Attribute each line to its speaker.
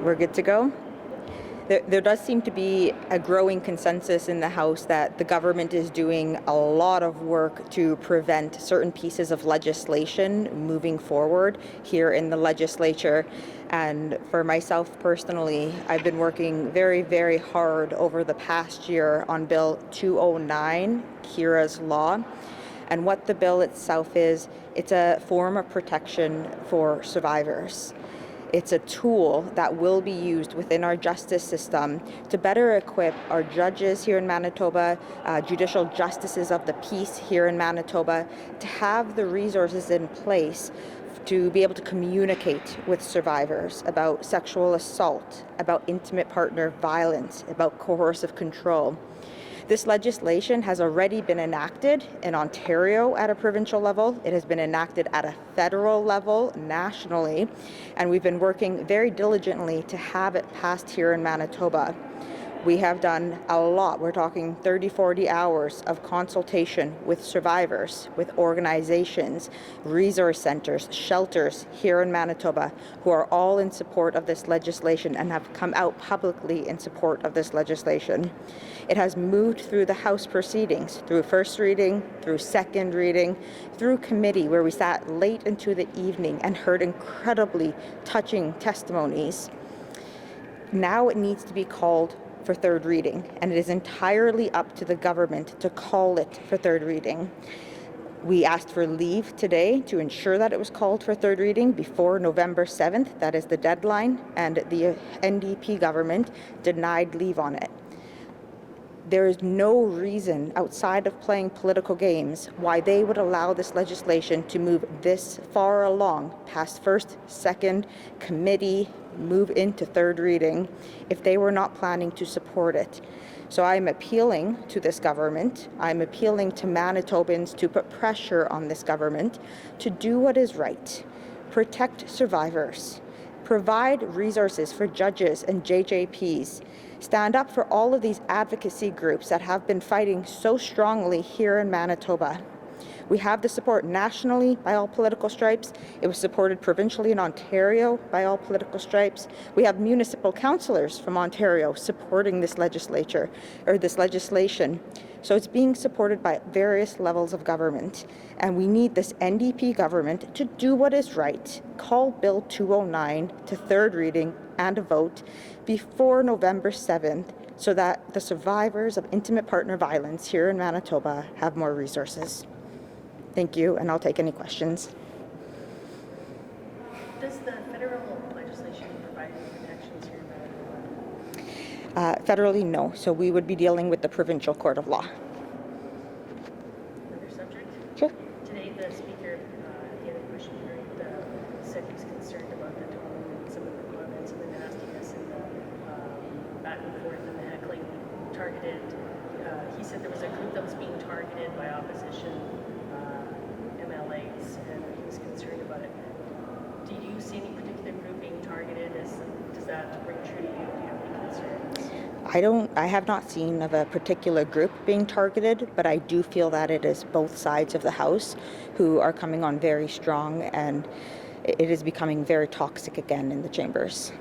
Speaker 1: We're good to go. There does seem to be a growing consensus in the House that the government is doing a lot of work to prevent certain pieces of legislation moving forward here in the legislature. And for myself personally, I've been working very, very hard over the past year on Bill 209, Kira's Law. And what the bill itself is, it's a form of protection for survivors. It's a tool that will be used within our justice system to better equip our judges here in Manitoba, judicial justices of the peace here in Manitoba, to have the resources in place to be able to communicate with survivors about sexual assault, about intimate partner violence, about coercive control. This legislation has already been enacted in Ontario at a provincial level. It has been enacted at a federal level nationally, and we've been working very diligently to have it passed here in Manitoba. We have done a lot. We're talking 30, 40 hours of consultation with survivors, with organizations, resource centers, shelters here in Manitoba, who are all in support of this legislation and have come out publicly in support of this legislation. It has moved through the House proceedings, through first reading, through second reading, through committee, where we sat late into the evening and heard incredibly touching testimonies. Now it needs to be called for third reading, and it is entirely up to the government to call it for third reading. We asked for leave today to ensure that it was called for third reading before November 7th. That is the deadline, and the NDP government denied leave on it. There is no reason outside of playing political games why they would allow this legislation to move this far along past first, second, committee, move into third reading if they were not planning to support it. So I'm appealing to this government. I'm appealing to Manitobans to put pressure on this government to do what is right. Protect survivors. Provide resources for judges and JJPs. Stand up for all of these advocacy groups that have been fighting so strongly here in Manitoba. We have the support nationally by all political stripes. It was supported provincially in Ontario by all political stripes. We have municipal councillors from Ontario supporting this legislation. So it's being supported by various levels of government. And we need this NDP government to do what is right. Call Bill 209 to third reading and a vote before November 7th so that the survivors of intimate partner violence here in Manitoba have more resources. Thank you, and I'll take any questions.
Speaker 2: Does the federal legislation provide any protections here in Manitoba?
Speaker 1: Federally, no. So we would be dealing with the Provincial Court of Law.
Speaker 2: Another subject?
Speaker 1: Sure.
Speaker 2: Today, the Speaker, at the end of the question hearing, said he was concerned about the tone and some of the comments and the nastiness and the back and forth and the heckling targeted. He said there was a group that was being targeted by opposition MLAs, and he was concerned about it. Do you see any particular group being targeted? Does that ring true to you? Do you have any concerns?
Speaker 1: I have not seen of a particular group being targeted, but I do feel that it is both sides of the House who are coming on very strong, and it is becoming very toxic again in the chambers.